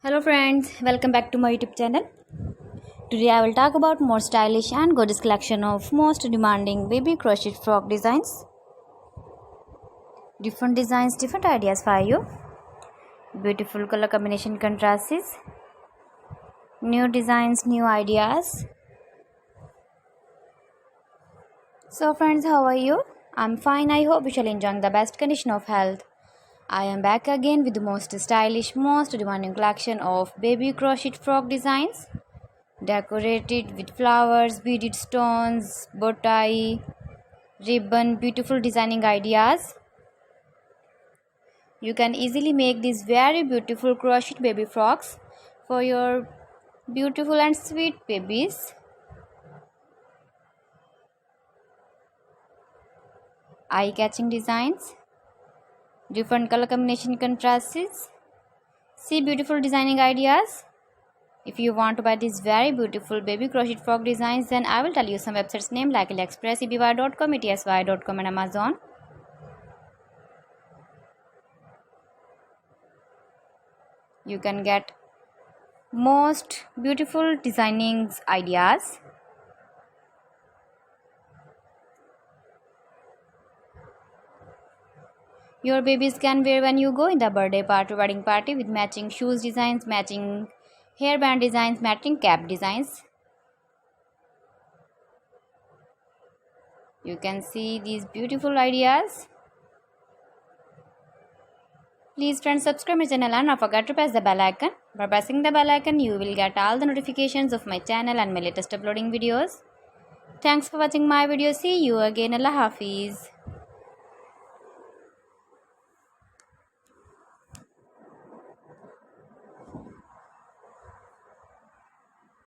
Hello friends, welcome back to my YouTube channel. Today I will talk about more stylish and gorgeous collection of most demanding baby crochet frock designs. Different designs, different ideas for you. Beautiful color combination contrasts. New designs, new ideas. So friends, how are you? I'm fine. I hope you shall enjoy the best condition of health. I am back again with the most stylish, most demanding collection of baby crochet frock designs, decorated with flowers, beaded stones, bow tie, ribbon, beautiful designing ideas. You can easily make these very beautiful crochet baby frocks for your beautiful and sweet babies. Eye-catching designs, different color combination contrasts. See beautiful designing ideas. If you want to buy these very beautiful baby crochet frock designs, then I will tell you some websites name like AliExpress, eBay.com, ETSY.com and Amazon. You can get most beautiful designing ideas. Your babies can wear when you go in the birthday party, wedding party with matching shoes designs, matching hairband designs, matching cap designs. You can see these beautiful ideas. Please friends, subscribe my channel and don't forget to press the bell icon. By pressing the bell icon, you will get all the notifications of my channel and my latest uploading videos. Thanks for watching my video. See you again. Allah Hafiz.